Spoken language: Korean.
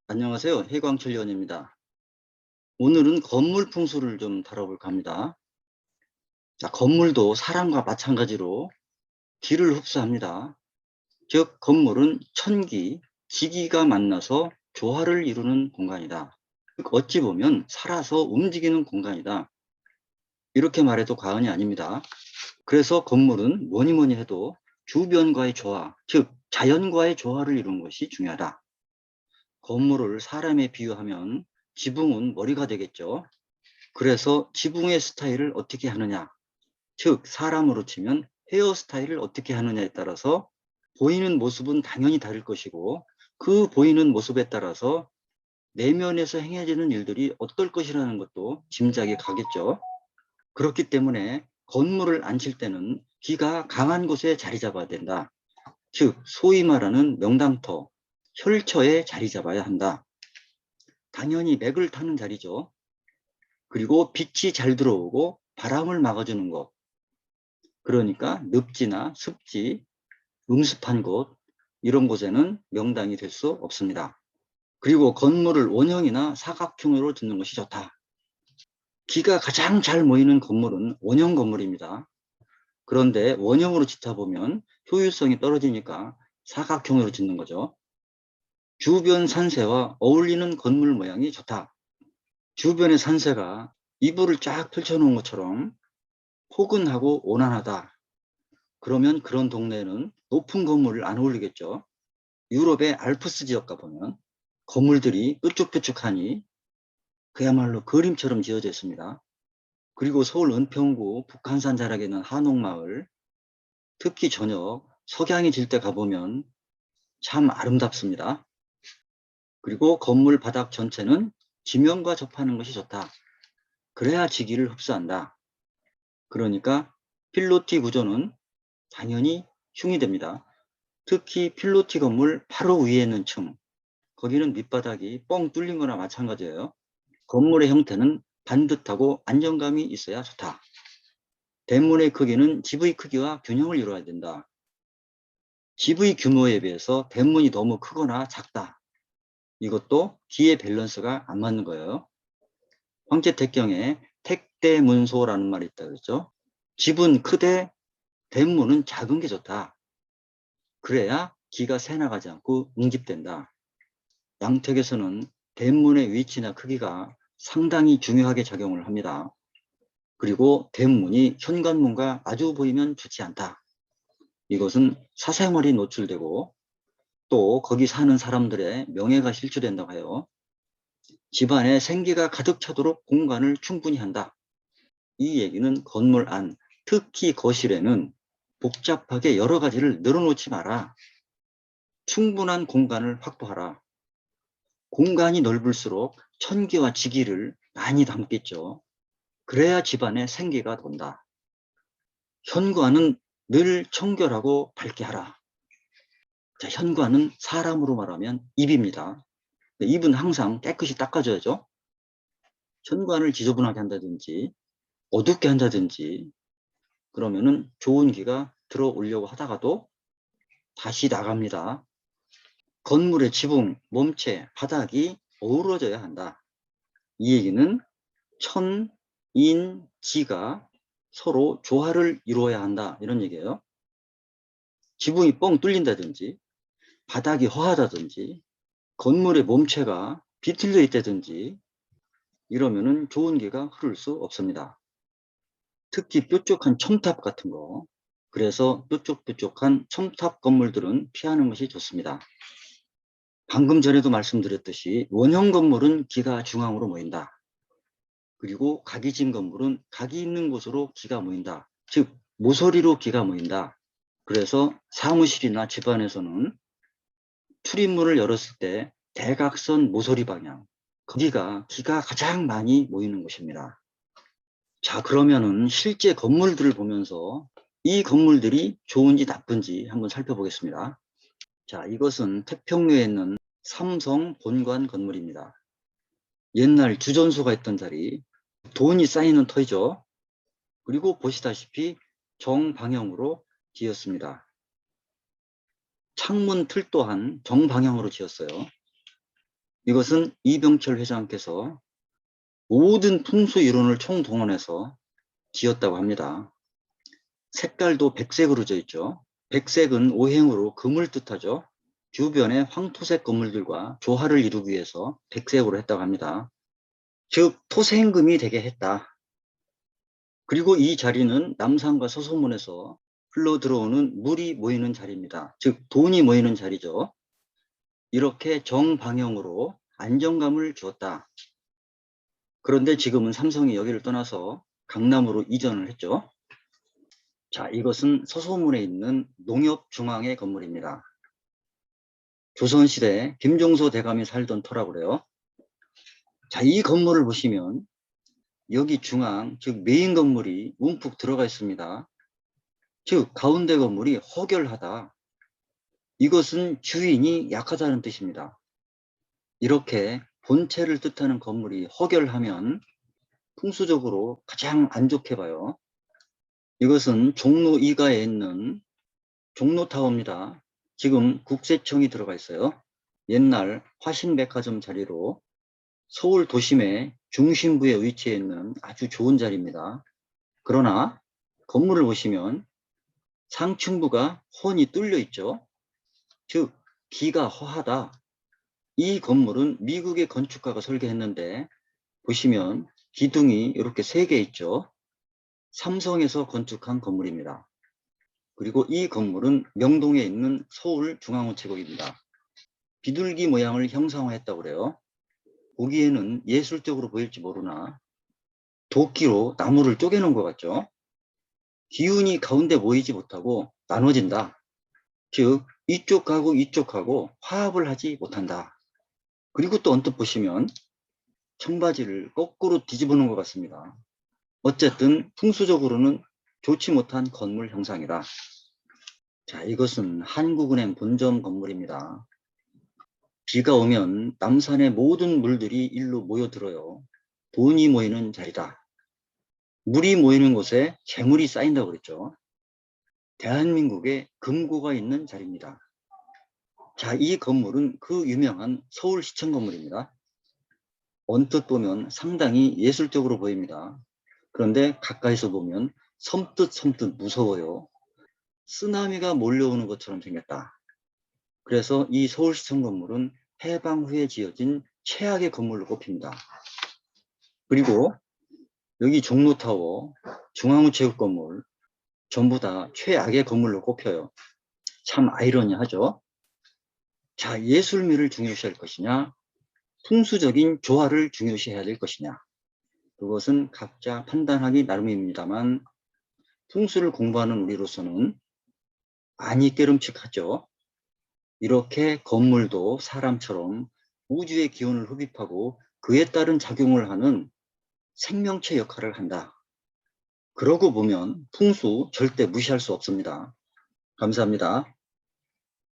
안녕하세요. 해광철 의원입니다. 오늘은 건물 풍수를 좀 다뤄볼까 합니다. 자, 건물도 사람과 마찬가지로 기를 흡수합니다. 즉, 건물은 천기, 지기가 만나서 조화를 이루는 공간이다. 즉, 어찌 보면 살아서 움직이는 공간이다. 이렇게 말해도 과언이 아닙니다. 그래서 건물은 뭐니 해도 주변과의 조화, 즉 자연과의 조화를 이루는 것이 중요하다. 건물을 사람에 비유하면 지붕은 머리가 되겠죠. 그래서 지붕의 스타일을 어떻게 하느냐, 즉 사람으로 치면 헤어스타일을 어떻게 하느냐에 따라서 보이는 모습은 당연히 다를 것이고, 그 보이는 모습에 따라서 내면에서 행해지는 일들이 어떨 것이라는 것도 짐작이 가겠죠. 그렇기 때문에 건물을 앉힐 때는 기가 강한 곳에 자리 잡아야 된다. 즉 소위 말하는 명당터, 혈처에 자리 잡아야 한다. 당연히 맥을 타는 자리죠. 그리고 빛이 잘 들어오고 바람을 막아주는 것, 그러니까 늪지나 습지, 음습한 곳, 이런 곳에는 명당이 될 수 없습니다. 그리고 건물을 원형이나 사각형으로 짓는 것이 좋다. 기가 가장 잘 모이는 건물은 원형 건물입니다. 그런데 원형으로 짓다 보면 효율성이 떨어지니까 사각형으로 짓는 거죠. 주변 산세와 어울리는 건물 모양이 좋다. 주변의 산세가 이불을 쫙 펼쳐놓은 것처럼 포근하고 온화하다. 그러면 그런 동네에는 높은 건물을 안 어울리겠죠. 유럽의 알프스 지역 가보면 건물들이 뾰족뾰족하니 그야말로 그림처럼 지어져 있습니다. 그리고 서울 은평구 북한산 자락에 있는 한옥마을, 특히 저녁 석양이 질 때 가보면 참 아름답습니다. 그리고 건물 바닥 전체는 지면과 접하는 것이 좋다. 그래야 지기를 흡수한다. 그러니까 필로티 구조는 당연히 흉이 됩니다. 특히 필로티 건물 바로 위에 있는 층, 거기는 밑바닥이 뻥 뚫린 거나 마찬가지예요. 건물의 형태는 반듯하고 안정감이 있어야 좋다. 대문의 크기는 집의 크기와 균형을 이루어야 된다. 집의 규모에 비해서 대문이 너무 크거나 작다. 이것도 기의 밸런스가 안 맞는 거예요. 황제택경에 택대문소라는 말이 있다 그랬죠. 집은 크되 대문은 작은 게 좋다. 그래야 기가 새나가지 않고 웅집된다. 양택에서는 대문의 위치나 크기가 상당히 중요하게 작용을 합니다. 그리고 대문이 현관문과 마주 보이면 좋지 않다. 이것은 사생활이 노출되고 또 거기 사는 사람들의 명예가 실추된다고 해요. 집안에 생기가 가득 차도록 공간을 충분히 한다. 이 얘기는 건물 안, 특히 거실에는 복잡하게 여러 가지를 늘어놓지 마라. 충분한 공간을 확보하라. 공간이 넓을수록 천기와 지기를 많이 담겠죠. 그래야 집안에 생기가 돈다. 현관은 늘 청결하고 밝게 하라. 자, 현관은 사람으로 말하면 입입니다. 입은 항상 깨끗이 닦아줘야죠. 현관을 지저분하게 한다든지 어둡게 한다든지 그러면은 좋은 기가 들어오려고 하다가도 다시 나갑니다. 건물의 지붕, 몸체, 바닥이 어우러져야 한다. 이 얘기는 천, 인, 지가 서로 조화를 이루어야 한다. 이런 얘기예요. 지붕이 뻥 뚫린다든지 바닥이 허하다든지 건물의 몸체가 비틀려 있다든지 이러면은 좋은 기가 흐를 수 없습니다. 특히 뾰족한 첨탑 같은 거, 그래서 뾰족뾰족한 첨탑 건물들은 피하는 것이 좋습니다. 방금 전에도 말씀드렸듯이 원형 건물은 기가 중앙으로 모인다. 그리고 각이 진 건물은 각이 있는 곳으로 기가 모인다. 즉 모서리로 기가 모인다. 그래서 사무실이나 집안에서는 출입문을 열었을 때 대각선 모서리 방향, 거기가 기가 가장 많이 모이는 곳입니다. 자, 그러면은 실제 건물들을 보면서 이 건물들이 좋은지 나쁜지 한번 살펴보겠습니다. 자, 이것은 태평로에 있는 삼성 본관 건물입니다. 옛날 주전소가 있던 자리, 돈이 쌓이는 터이죠. 그리고 보시다시피 정방형으로 지었습니다. 창문 틀 또한 정방향으로 지었어요. 이것은 이병철 회장께서 모든 풍수 이론을 총동원해서 지었다고 합니다. 색깔도 백색으로 지어 있죠. 백색은 오행으로 금을 뜻하죠. 주변의 황토색 건물들과 조화를 이루기 위해서 백색으로 했다고 합니다. 즉 토생금이 되게 했다. 그리고 이 자리는 남산과 서소문에서 흘러 들어오는 물이 모이는 자리입니다. 즉 돈이 모이는 자리죠. 이렇게 정방형으로 안정감을 주었다. 그런데 지금은 삼성이 여기를 떠나서 강남으로 이전을 했죠. 자, 이것은 서소문에 있는 농협중앙의 건물입니다. 조선시대 김종서 대감이 살던 터라고 그래요. 자, 이 건물을 보시면 여기 중앙, 즉 메인 건물이 움푹 들어가 있습니다. 즉 가운데 건물이 허결하다. 이것은 주인이 약하다는 뜻입니다. 이렇게 본체를 뜻하는 건물이 허결하면 풍수적으로 가장 안 좋게 봐요. 이것은 종로 2가에 있는 종로타워입니다. 지금 국세청이 들어가 있어요. 옛날 화신백화점 자리로 서울 도심의 중심부에 위치해 있는 아주 좋은 자리입니다. 그러나 건물을 보시면 상층부가 훤히 뚫려 있죠. 즉 기가 허하다. 이 건물은 미국의 건축가가 설계했는데 보시면 기둥이 이렇게 3개 있죠. 삼성에서 건축한 건물입니다. 그리고 이 건물은 명동에 있는 서울중앙우체국입니다. 비둘기 모양을 형상화했다고 그래요. 보기에는 예술적으로 보일지 모르나 도끼로 나무를 쪼개놓은 것 같죠. 기운이 가운데 모이지 못하고 나눠진다. 즉 이쪽하고 이쪽하고 화합을 하지 못한다. 그리고 또 언뜻 보시면 청바지를 거꾸로 뒤집어 놓은 것 같습니다. 어쨌든 풍수적으로는 좋지 못한 건물 형상이다. 자, 이것은 한국은행 본점 건물입니다. 비가 오면 남산의 모든 물들이 일로 모여들어요. 돈이 모이는 자리다. 물이 모이는 곳에 재물이 쌓인다고 그랬죠. 대한민국에 금고가 있는 자리입니다. 자, 이 건물은 그 유명한 서울시청 건물입니다. 언뜻 보면 상당히 예술적으로 보입니다. 그런데 가까이서 보면 섬뜩 무서워요. 쓰나미가 몰려오는 것처럼 생겼다. 그래서 이 서울시청 건물은 해방 후에 지어진 최악의 건물로 꼽힙니다. 그리고 여기 종로타워, 중앙우체국 건물 전부 다 최악의 건물로 꼽혀요. 참 아이러니하죠. 자, 예술미를 중요시할 것이냐, 풍수적인 조화를 중요시해야 될 것이냐, 그것은 각자 판단하기 나름입니다만 풍수를 공부하는 우리로서는 많이 깨름칙하죠. 이렇게 건물도 사람처럼 우주의 기운을 흡입하고 그에 따른 작용을 하는 생명체 역할을 한다. 그러고 보면 풍수 절대 무시할 수 없습니다. 감사합니다.